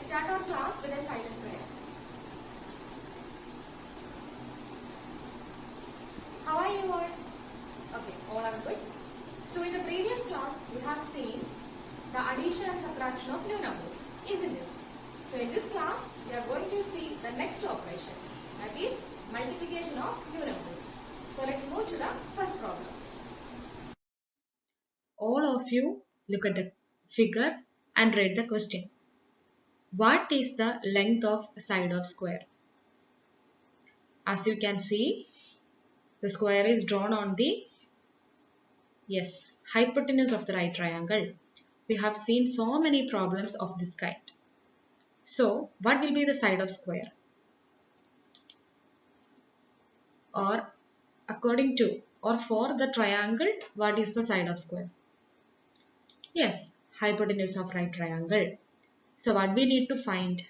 let's start our class with a silent prayer. How are you all? Okay, all are good. So in the previous class, we have seen the addition and subtraction of new numbers, isn't it? So in this class, we are going to see the next operation, that is multiplication of new numbers. So let's move to the first problem. All of you look at the figure and read the question. What is the length of side of square? As you can see, the square is drawn on the hypotenuse of the right triangle. We have seen so many problems of this kind. So, what will be the side of square? Or according to or for the triangle, what is the side of square? Yes, hypotenuse of right triangle. So, what we need to find?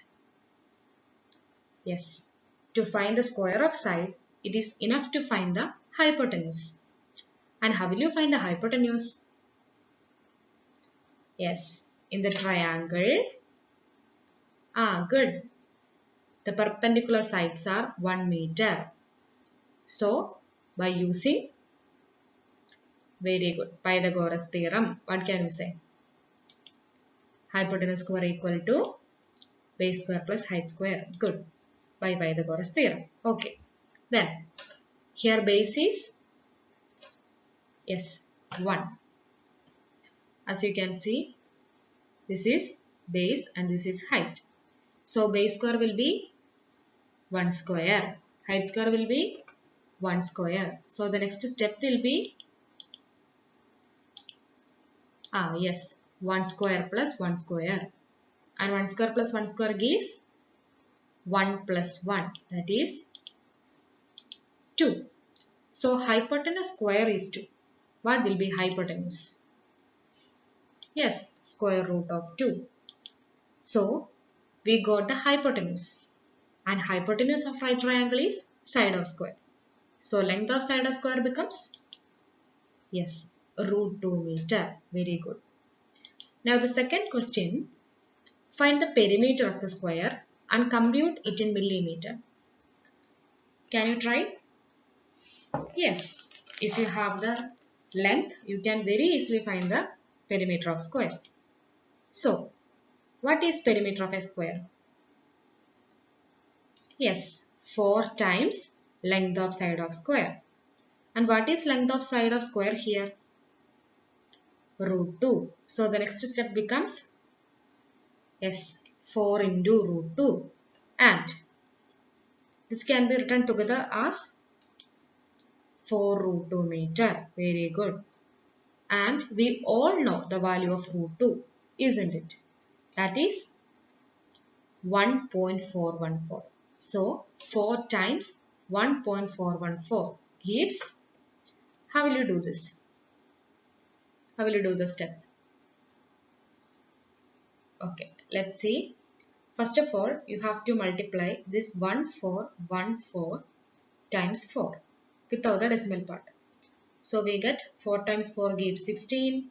Yes, to find the square of side, it is enough to find the hypotenuse. And how will you find the hypotenuse? Yes, in the triangle. Good. The perpendicular sides are 1 meter. So, by using, very good, Pythagoras theorem, what can you say? Hypotenuse square equal to base square plus height square. Good. By Pythagoras theorem. Okay. Then, here base is, 1. As you can see, this is base and this is height. So, base square will be 1 square. Height square will be 1 square. So, the next step will be 1 square plus 1 square. And 1 square plus 1 square gives 1 plus 1. That is 2. So, hypotenuse square is 2. What will be hypotenuse? Yes, square root of 2. So, we got the hypotenuse. And hypotenuse of right triangle is side of square. So, length of side of square becomes, root 2 meter. Very good. Now, the second question, find the perimeter of the square and compute it in millimeter. Can you try? Yes. If you have the length, you can very easily find the perimeter of square. So, what is perimeter of a square? Yes, 4 times length of side of square. And what is length of side of square here? Root 2. So, the next step becomes, 4 into root 2. And this can be written together as 4 root 2 meter. Very good. And we all know the value of root 2, isn't it? That is 1.414. So, 4 times 1.414 gives, how will you do this? How will you do the step? Okay, let's see. First of all, you have to multiply this 1414 times 4 without the decimal part. So, we get 4 times 4 gives 16,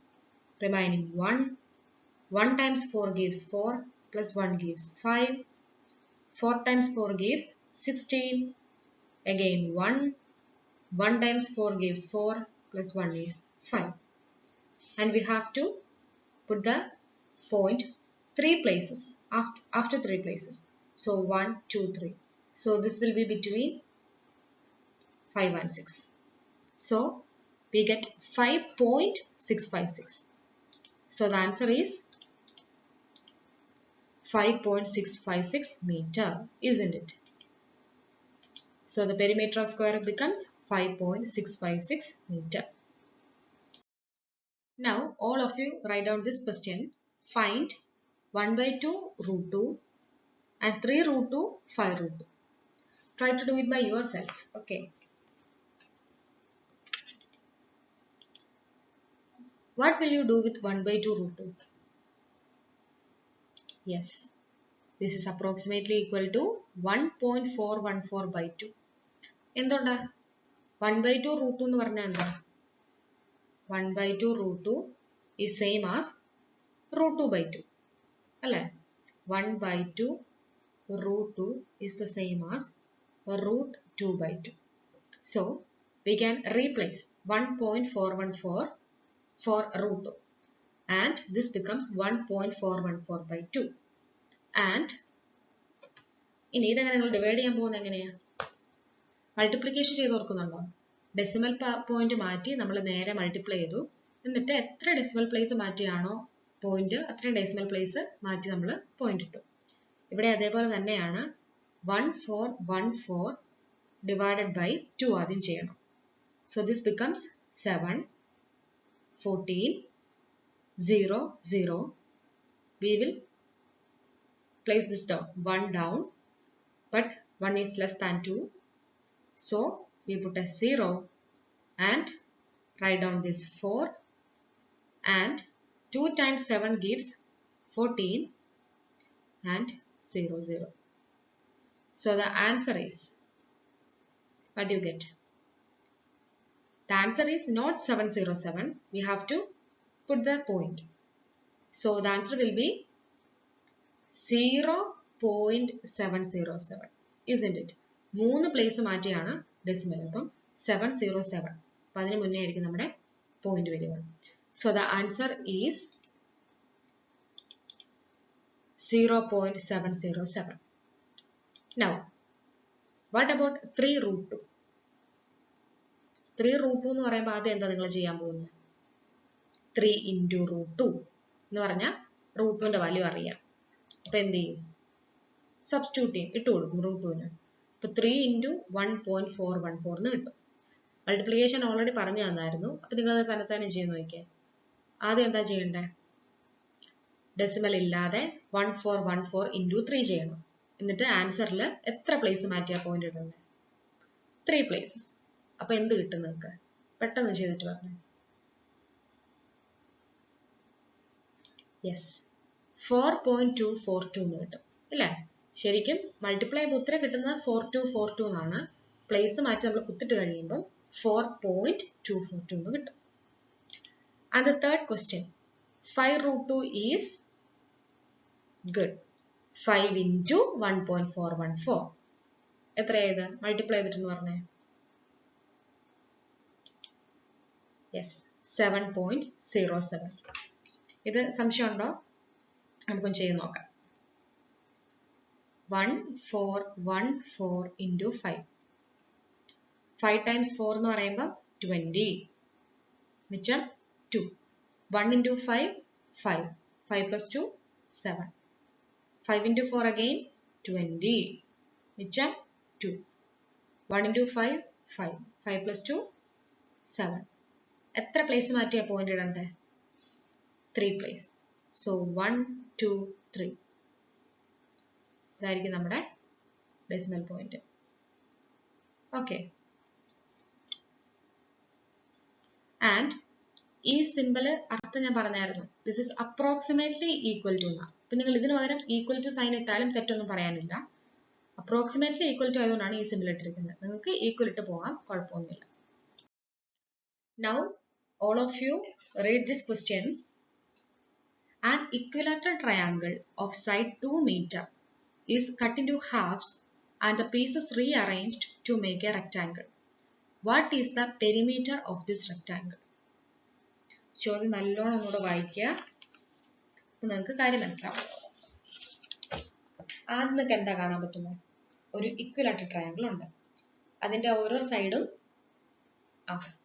remaining 1. 1 times 4 gives 4, plus 1 gives 5. 4 times 4 gives 16, again 1. 1 times 4 gives 4, plus 1 is 5. And we have to put the point 3 places, after 3 places. So, 1, 2, 3. So, this will be between 5 and 6. So, we get 5.656. So, the answer is 5.656 meter, isn't it? So, the perimeter of square becomes 5.656 meter. Now, all of you write down this question. Find 1 by 2 root 2 and 3 root 2, 5 root 2. Try to do it by yourself. Okay. What will you do with 1 by 2 root 2? Yes. This is approximately equal to 1.414 by 2. എന്തുകൊണ്ടാ 1 by 2 root 2 എന്ന് പറഞ്ഞാൽ എന്താ 1 by 2 root 2 is same as root 2 by 2 അല്ലേ 1 by 2 root 2 is the same as root 2 by 2. So we can replace 1.414 for root 2 and this becomes 1.414 by 2. And ഇനി ഇതെങ്ങനെ നിങ്ങൾ divide ചെയ്യാൻ പോകുന്നത് എങ്ങനെയാണ്? മൾട്ടിപ്ലിക്കേഷൻ ചെയ്ത് ഓർക്കുന്നുണ്ടോ? ഡെസിമൽ പോയിന്റ് മാറ്റി നമ്മൾ നേരെ മൾട്ടിപ്ലൈ ചെയ്തു. എന്നിട്ട് എത്ര ഡെസിമൽ പ്ലേസ് മാറ്റിയാണോ പോയിന്റ് അത്രയും ഡെസിമൽ പ്ലേസ് മാറ്റി നമ്മൾ പോയിന്റ് ഇട്ടു. ഇവിടെ അതേപോലെ തന്നെയാണ് 1414 divided by 2 ആദ്യം ചെയ്യണം. So this becomes 7, 14, 0, 0. We will place this down, 1 down, but 1 is less than 2. So we put a 0 and write down this 4 and 2 times 7 gives 14 and 0, 0. So the answer is, what do you get? The answer is not 707. We have to put the point. So the answer will be 0.707. Isn't it? 3 place മാറ്റിയാണ് decimal. അപ്പം 707. അപ്പം അതിന് മുന്നേ ആയിരിക്കും നമ്മുടെ point വരിക. So the answer is 0.707. Now, what about 3 root 2? 3 root 2 എന്ന് പറയുമ്പോൾ ആദ്യം എന്താ നിങ്ങൾ ചെയ്യാൻ പോകുന്നത്? 3 into root 2 എന്ന് പറഞ്ഞാൽ root 2ന്റെ വാല്യൂ അറിയാം. അപ്പോൾ എന്ത് ചെയ്യും? സബ്സ്റ്റിറ്റ്യൂട്ട് ചെയ്യും, ഇട്ട് കൊടുക്കും root 2ന്. അപ്പോൾ 3 into 1.414 എന്ന് കിട്ടും. മൾട്ടിപ്ലിക്കേഷൻ ഓൾറെഡി പറഞ്ഞു തന്നായിരുന്നു. അപ്പോൾ നിങ്ങളത് തന്നെത്താനെ ചെയ്ത് നോക്കിയാൽ ആദ്യം എന്താ ചെയ്യണ്ടേ? ഡെസിമൽ ഇല്ലാതെ 1414 into 3 ചെയ്യണം. എന്നിട്ട് ആൻസറിൽ എത്ര പ്ലേസ് മാറ്റിയാ പോയിന്റ് ഇടണ്ടേ? 3 places. അപ്പൊ എന്ത് കിട്ടും നിങ്ങൾക്ക്? പെട്ടെന്ന് ചെയ്തിട്ട് പറഞ്ഞു. യെസ്, 4.242 എന്ന് കിട്ടും അല്ലേ? ശരിക്കും മൾട്ടിപ്ലൈ ചെയ്യുമ്പോൾ ഉത്തരം കിട്ടുന്നത് 4242 എന്നാണ്. പ്ലേസ് മാറ്റി നമ്മൾ കുത്തിട്ട് കഴിയുമ്പോൾ 4.242 എന്ന് കിട്ടും. And the third question, 5 root 2 is good. 5 into 1.414. എത്രയായത്? Multiply ചെയ്തിട്ടെന്ന് പറഞ്ഞേ. യെസ്, 7.07. ഇത് സംശയം ഉണ്ടോ? നമുക്കൊന്ന് ചെയ്ത് നോക്കാം. 1414 into 5. 5 times 4 എന്ന് പറയുമ്പോൾ 20. മിച്ചം 2. 1 into 5, 5. 5 plus 2, 7. 5 into 4 again, 20. മിച്ചം 2. 1 into 5, 5. 5 plus 2, 7. എത്ര പ്ലേസ് മാറ്റിയാ പോയിന്റ് ഇടണ്ടേ? 3 place. So 1, 2, 3. ഇതായിരിക്കും നമ്മുടെ ഡെസിമൽ പോയിന്റ്. ഓക്കെ. ആൻഡ് ഈ സിമ്പിൾ അർത്ഥം ഞാൻ പറഞ്ഞായിരുന്നു. This is approximately equal to എന്നാണ്. അപ്പൊ നിങ്ങൾ ഇതിന് പകരം ഈക്വൽ ടു സൈൻ ഇട്ടാലും തെറ്റൊന്നും പറയാനില്ല. അപ്രോക്സിമേറ്റ്ലി ഈക്വൽ ടു ആയതുകൊണ്ടാണ് ഈ സിമ്പിൾ ഇട്ടിരിക്കുന്നത്. നിങ്ങൾക്ക് ഈക്വൽ ഇട്ട് പോകാം, കുഴപ്പമൊന്നുമില്ല. Now all of you read this question. An equilateral triangle of side 2 meter is cut into halves and the pieces rearranged to make a rectangle. What is the perimeter of this rectangle? ചോദ്യം നല്ലോണം ഒന്നുകൂടെ വായിക്കുക. അപ്പൊ നിങ്ങൾക്ക് കാര്യം മനസ്സിലാവും. ആദ്യം നിങ്ങൾക്ക് എന്താ കാണാൻ പറ്റുന്നത്? ഒരു ഇക്വലാറ്ററൽ ട്രയാങ്കിൾ ഉണ്ട്. അതിന്റെ ഓരോ സൈഡും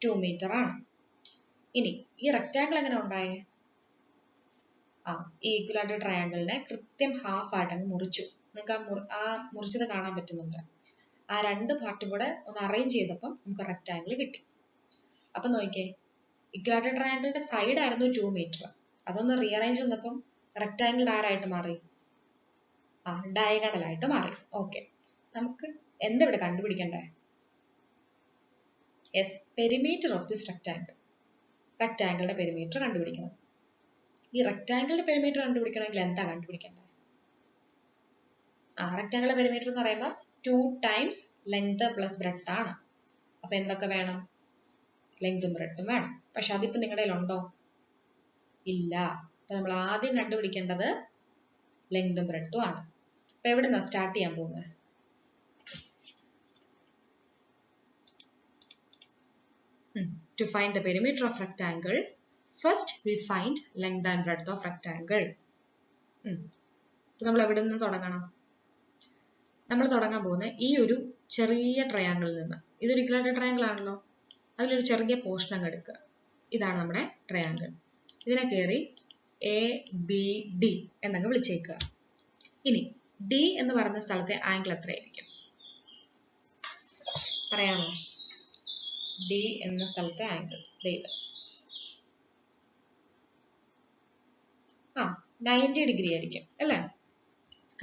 2 മീറ്റർ ആണ്. ഇനി ഈ റെക്ടാങ്കിൾ എങ്ങനെ ഉണ്ടായേ? ഈ ഇക്വലാറ്ററൽ ട്രയാങ്കിളിനെ കൃത്യം ഹാഫ് ആയിട്ട് അങ്ങ് മുറിച്ചു. നിങ്ങൾക്ക് ആ മുറിച്ചത് കാണാൻ പറ്റുന്നുണ്ട്. ആ 2 പാർട്ടും കൂടെ ഒന്ന് അറേഞ്ച് ചെയ്തപ്പം നമുക്ക് റെക്ടാങ്കിൾ കിട്ടി. അപ്പൊ നോക്കിയേ, ഇക്വലാറ്ററൽ ട്രയാങ്കിളിന്റെ സൈഡ് ആയിരുന്നു 2 മീറ്റർ. അതൊന്ന് റീഅറേഞ്ച് വന്നപ്പം റെക്ടാങ്കിൾ ആരായിട്ട് മാറി? ഡയഗണൽ ആയിട്ട് മാറി. ഓക്കെ, നമുക്ക് എന്താ ഇവിടെ കണ്ടുപിടിക്കണ്ടേ? Yes, perimeter of this rectangle. റെക്ടാങ്കിളിന്റെ പെരിമീറ്റർ കണ്ടുപിടിക്കണം. ഈ റെക്ടാങ്കിളിന്റെ പെരിമീറ്റർ കണ്ടുപിടിക്കണമെങ്കിൽ എന്താ കണ്ടുപിടിക്കേണ്ടത്? റെക്ടാങ്കിളിന്റെ പെരിമീറ്റർ എന്ന് പറയുമ്പോൾ 2 times ലെങ്ത് പ്ലസ് ബ്രെഡ്ത്ത് ആണ്. അപ്പൊ എന്തൊക്കെ വേണം? ലെങ്തും ബ്രെഡ്ത്തും വേണം. പക്ഷെ അതിപ്പോ നിങ്ങളുടെ കയ്യിലുണ്ടോ? ഇല്ല. അപ്പൊ നമ്മൾ ആദ്യം കണ്ടുപിടിക്കേണ്ടത് ലെങ്തും ബ്രെഡ്ത്തും ആണ്. അപ്പൊ എവിടെ നിന്നാ സ്റ്റാർട്ട് ചെയ്യാൻ പോകുന്നത്? To find the perimeter of rectangle, first we find length and breadth of rectangle. നമ്മൾ എവിടെ നിന്ന് തുടങ്ങണം? നമ്മൾ തുടങ്ങാൻ പോകുന്നത് ഈ ഒരു ചെറിയ ട്രയാങ്കിളിൽ നിന്ന്. ഇതൊരു ഇക്വലാറ്റർ ട്രയാങ്കിൾ ആണല്ലോ. അതിലൊരു ചെറിയ പോർഷൻ അങ്ങ് എടുക്കുക. ഇതാണ് നമ്മുടെ ട്രയാങ്കിൾ. ഇതിനെ കയറി എ ബി ഡി എന്നങ്ങ് വിളിച്ചേക്കുക. ഇനി ഡി എന്ന് പറയുന്ന സ്ഥലത്തെ ആംഗിൾ എത്രയായിരിക്കും പറയാമോ? ഡി എന്ന സ്ഥലത്തെ ആംഗിൾ ഇത് 90 ഡിഗ്രി ആയിരിക്കും അല്ലേ?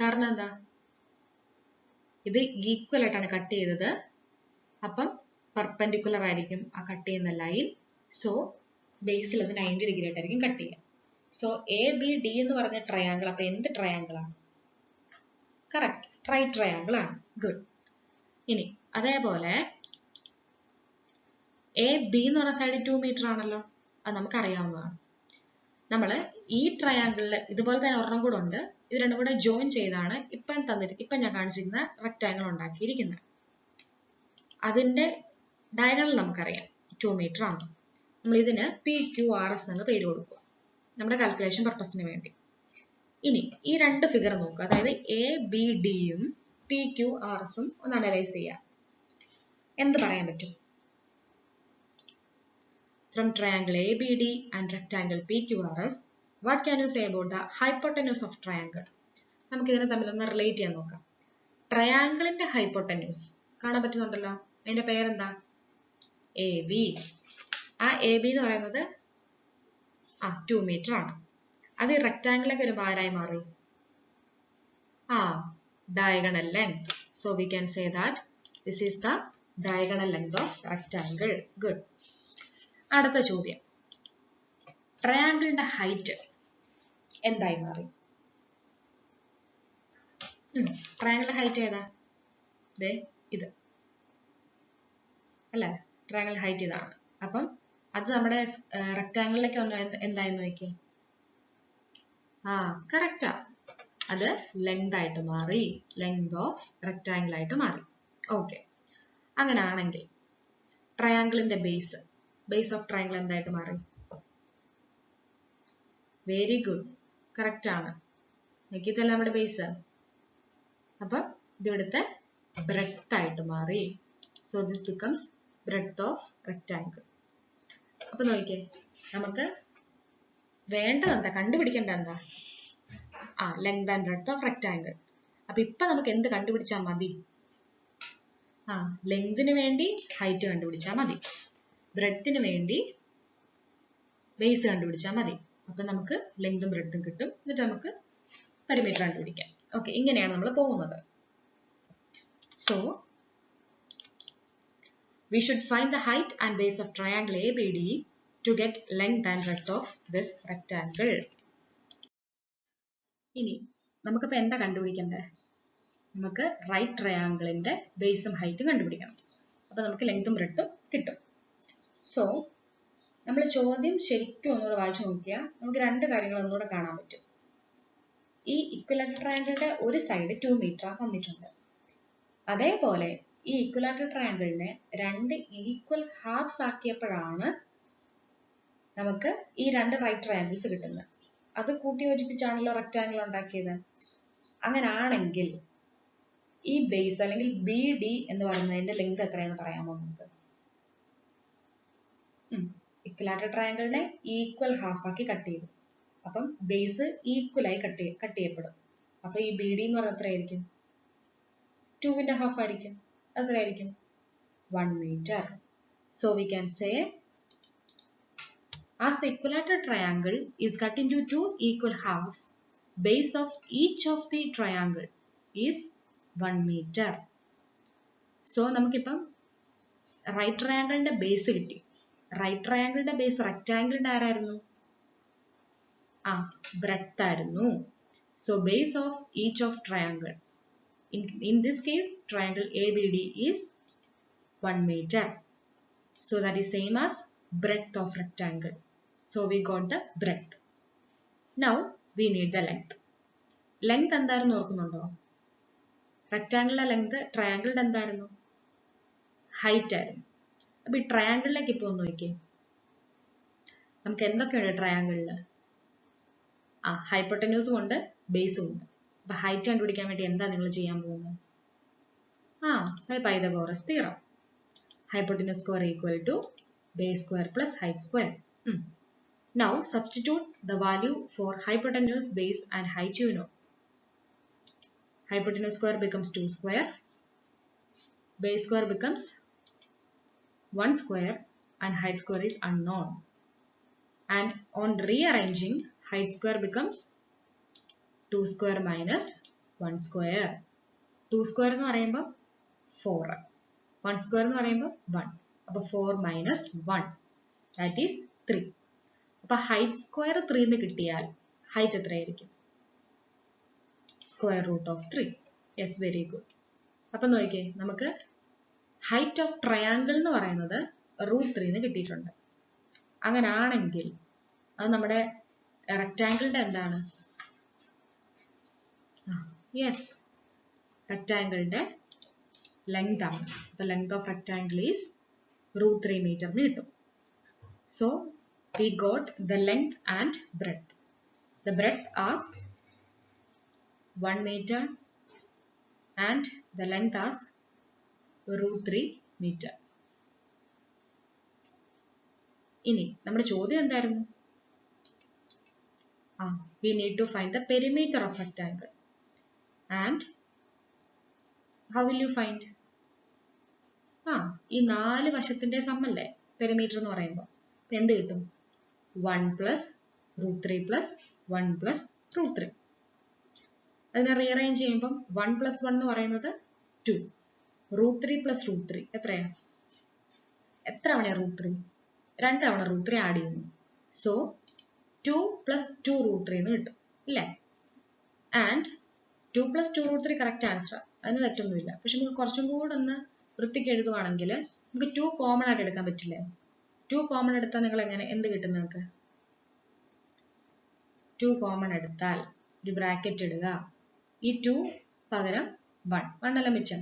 കാരണം എന്താ? ഇത് ഈക്വൽ ആയിട്ടാണ് കട്ട് ചെയ്തത്. അപ്പം പെർപെൻഡിക്കുലർ ആയിരിക്കും ആ കട്ട് ചെയ്യുന്ന ലൈൻ. സോ ബേസിൽ അത് 90 ഡിഗ്രി ആയിട്ടായിരിക്കും കട്ട് ചെയ്യുക. സോ എ ബി ഡി എന്ന് പറഞ്ഞ ട്രയാങ്കിൾ അപ്പൊ എന്ത് ട്രയാങ്കിൾ ആണ്? കറക്റ്റ്, റൈറ്റ് ട്രയാങ്കിൾ ആണ്. ഗുഡ്. ഇനി അതേപോലെ എ ബി എന്ന് പറഞ്ഞ സൈഡ് 2 മീറ്റർ ആണല്ലോ. അത് നമുക്ക് അറിയാവുന്നതാണ്. നമ്മൾ ഈ ട്രയാങ്കിളിൽ ഇതുപോലെ തന്നെ ഒരെണ്ണം കൂടെ ഉണ്ട്. ഇത് രണ്ടും കൂടെ ജോയിൻ ചെയ്താണ് ഇപ്പം ഞാൻ കാണിച്ചിരുന്ന റെക്ടാങ്കിൾ ഉണ്ടാക്കിയിരിക്കുന്നത്. അതിന്റെ ഡയഗണൽ നമുക്കറിയാം 2 മീറ്റർ ആണ്. നമ്മൾ ഇതിന് PQRS എന്ന് പേര് കൊടുക്കുക നമ്മുടെ കാൽക്കുലേഷൻ പർപ്പസിന് വേണ്ടി. ഇനി ഈ രണ്ട് ഫിഗർ നോക്കുക. അതായത് ABDയും PQRSഉം ഒന്ന് അനലൈസ് ചെയ്യാം. എന്ത് പറയാൻ പറ്റും? From triangle ABD and rectangle PQRS, what can you say about the hypotenuse of triangle? നമുക്ക് ഇതിനെ തമ്മിലൊന്ന് റിലേറ്റ് ചെയ്യാൻ നോക്കാം. ട്രയാങ്കിളിന്റെ ഹൈപ്പോട്ടന്യൂസ് കാണാൻ പറ്റുന്നുണ്ടല്ലോ. അതിന്റെ പേരെന്താ? AB. ആ AB എന്ന് പറയുന്നത് 2 മീറ്റർ ആണ്. അത് ഈ റെക്ടാങ്കിളിലേക്ക് ഒരു ആരായി മാറി? diagonal length. So we can say that this is the diagonal length of rectangle. Good. അടുത്ത ചോദ്യം, ട്രയാങ്കിളിന്റെ ഹൈറ്റ് എന്തായി മാറി? ട്രയാങ്കിളിന്റെ ഹൈറ്റ് ഏതാ? ഇത് അല്ലേ? ട്രയാങ്കിൾ ഹൈറ്റ് ഇതാണ്. അപ്പം അത് നമ്മുടെ റെക്ടാങ്കിളിലേക്ക് വന്ന എന്തായി നോക്കിയേ? കറക്റ്റാ, അത് ലെങ്ത് ആയിട്ട് മാറി. ലെങ്ത് ഓഫ് റെക്ടാങ്കിൾ ആയിട്ട് മാറി. ഓക്കെ, അങ്ങനെയാണെങ്കിൽ ട്രയാങ്കിളിന്റെ ബേസ് ഓഫ് ട്രയാങ്കിൾ എന്തായിട്ട് മാറി? വെരി ഗുഡ്, കറക്റ്റ് ആണ്. നോക്കിയതല്ല നമ്മുടെ ബേസ്. അപ്പം ഇത് ഇവിടുത്തെ ബ്രെഡ്ത്ത് ആയിട്ട് മാറി. So this becomes breadth of rectangle. അപ്പൊ നോക്കിയേ, നമുക്ക് വേണ്ടത് എന്താ? കണ്ടുപിടിക്കേണ്ട എന്താ? Length and breadth of rectangle. അപ്പൊ ഇപ്പൊ നമുക്ക് എന്ത് കണ്ടുപിടിച്ചാൽ മതി? ലെങ്തിന് വേണ്ടി ഹൈറ്റ് കണ്ടുപിടിച്ചാൽ മതി, ബ്രെഡ്ത്തിന് വേണ്ടി ബേസ് കണ്ടുപിടിച്ചാൽ മതി. അപ്പൊ നമുക്ക് ലെങ്തും ബ്രെഡ്ത്തും കിട്ടും. എന്നിട്ട് നമുക്ക് പെരിമീറ്റർ കണ്ടുപിടിക്കാം. ഓക്കെ, ഇങ്ങനെയാണ് നമ്മൾ പോകുന്നത്. So we should find the height and base of triangle ABD to get length and breadth of this rectangle. ഇനി നമുക്കിപ്പോൾ എന്താ കണ്ടുപിടിക്കേണ്ടത്? നമുക്ക് റൈറ്റ് ട്രയാങ്കിളിന്റെ ബേസും ഹൈറ്റും കണ്ടുപിടിക്കണം. അപ്പൊ നമുക്ക് ലെങ്തും ബ്രെഡ്ത്തും കിട്ടും. സോ നമ്മൾ ചോദ്യം ശരിക്കും ഒന്നുകൂടെ വായിച്ചു നോക്കിയാൽ നമുക്ക് രണ്ട് കാര്യങ്ങൾ ഒന്നുകൂടെ കാണാൻ പറ്റും. ഈ ഇക്വലാറ്റർ ട്രയാങ്കിളിന്റെ ഒരു സൈഡ് 2 മീറ്റർ തന്നിട്ടുണ്ട്. അതേപോലെ ഈ ഇക്വലാറ്റർ ട്രയാങ്കിളിനെ രണ്ട് ഈക്വൽ ഹാഫ്സ് ആക്കിയപ്പോഴാണ് നമുക്ക് ഈ രണ്ട് റൈറ്റ് ട്രയാങ്കിൾസ് കിട്ടുന്നത്. അത് കൂട്ടി യോജിപ്പിച്ചാണല്ലോ റെക്ടാങ്കിൾ ഉണ്ടാക്കിയത്. അങ്ങനാണെങ്കിൽ ഈ ബേസ് അല്ലെങ്കിൽ BD എന്ന് പറയുന്നതിന്റെ ലെങ്ത് എത്രയെന്ന് പറയാമോ നമുക്ക്? ഇക്വലാറ്റർ ട്രയാങ്കിളിനെ ഈക്വൽ ഹാഫ് ആക്കി കട്ട് ചെയ്തു. അപ്പം ബേസ് ഈക്വലായി കട്ട് ചെയ്യപ്പെടും. അപ്പൊ ഈ BD എന്ന് പറയുന്നത് എത്രയായിരിക്കും? 2ന്റെ ഹാഫ് ആയിരിക്കും. എത്രയായിരിക്കും? 1 meter. So we can say, as the equilateral triangle is cut into 2 equal halves, base of each of the triangle is 1 meter. So നമുക്കിപ്പം റൈറ്റ് ട്രയാങ്കിളിന്റെ ബേസ് കിട്ടി. റൈറ്റ് ട്രയാങ്കിളിന്റെ ബേസ് റെക്ടാങ്കിളിന്റെ ആരായിരുന്നു? ബ്രെഡ്ത്ത് ആയിരുന്നു. So base of each of triangle, in this case triangle ABD is 1 meter. So that is same as breadth of rectangle. So we got the breadth. Now we need the length. Length എന്തായിരുന്നു ഓർക്കുന്നുണ്ടോ? റെക്ടാങ്കിളിന്റെ length ട്രയാങ്കിളിന്റെ എന്തായിരുന്നു? Height ആയിരുന്നു. അപ്പൊ ഈ ട്രയാങ്കിളിലേക്ക് ഇപ്പൊ ഒന്ന് നോക്കിയേ. നമുക്ക് എന്തൊക്കെയുണ്ട് ട്രയാങ്കിളില്? ഹൈപ്പോട്ടന്യൂസും ഉണ്ട്, ബേസും ഉണ്ട്. അപ്പൊ ഹൈറ്റ് കണ്ടുപിടിക്കാൻ വേണ്ടി എന്താ നിങ്ങൾ ചെയ്യാൻ പോകുന്നത്? Pythagoras theorem. Hypotenuse square equal to base square plus height square. Now substitute the value for hypotenuse, base and height you know. Hypotenuse square becomes 2 square, base square becomes 1 square and height square is unknown. And on rearranging, height square becomes 2 square minus 1 square. 2 square എന്ന് പറയുമ്പോൾ 4. 1 square എന്ന് പറയുമ്പോൾ 1. അപ്പോൾ 4 minus 1. That is 3. അപ്പോൾ height square 3 എന്ന് കിട്ടിയാൽ height എത്രയായിരിക്കും? Square root of 3. Yes, very good. അപ്പം നോക്കിയേ, നമുക്ക് height of triangle എന്ന് പറയുന്നത് √3 എന്ന് കിട്ടിയിട്ടുണ്ട്. അങ്ങനാണെങ്കിൽ അത് നമ്മുടെ റെക്ടാങ്കിളിന്റെ എന്താണ്? യെസ്, റെക്ടാങ്കിളിന്റെ ലെങ്ത് ആണ്. അപ്പൊ length of rectangle is √3 meter എന്ന് കിട്ടും. So we got the length and breadth. The breadth as 1 meter and the length as √3 meter. ഇനി നമ്മുടെ ചോദ്യം എന്തായിരുന്നു? We need to find the perimeter of rectangle. And how will you find? ഈ 4 വശത്തിന്റെ സമ്മല്ലേ perimeter എന്ന് പറയുമ്പോൾ എന്ത് കിട്ടും? 1 plus √3 plus 1 plus √3. അതിനെ റീഅറേഞ്ച് ചെയ്യുമ്പം 1 plus 1 എന്ന് പറയുന്നത് 2. √3 plus √3 എത്രയാണ്? എത്ര തവണ √3? 2 തവണ √3 ആഡ് ചെയ്യുന്നു. സോ 2 plus 2 √3 എന്ന് കിട്ടും, ഇല്ലേ? ആൻഡ് 2 plus 2 √3 കറക്റ്റ് ആൻസർ, അതിന് തെറ്റൊന്നുമില്ല. പക്ഷെ നമുക്ക് കുറച്ചും കൂടെ ഒന്ന് വൃത്തിക്ക് എഴുതുവാണെങ്കിൽ നമുക്ക് 2 കോമൺ ആയിട്ട് എടുക്കാൻ പറ്റില്ലേ? 2 കോമൺ എടുത്താൽ നിങ്ങൾ എന്ത് കിട്ടും? നിങ്ങൾക്ക് 2 കോമൺ എടുത്താൽ ഒരു ബ്രാക്കറ്റ് ഇടുക. ഈ 2 പകരം 1 അല്ല മിച്ചം,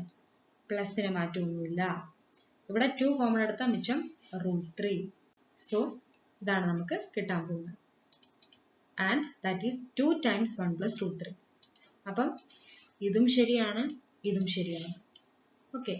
പ്ലസിന് മാറ്റമൊന്നുമില്ല. ഇവിടെ 2 കോമൺ എടുത്താൽ മിച്ചം √3. സോ ഇതാണ് നമുക്ക് കിട്ടാൻ പോകുന്നത്. And that is 2 times 1 plus √3. അപ്പം ഇതും ശരിയാണ്, ഇതും ശരിയാണ്. ഓക്കെ.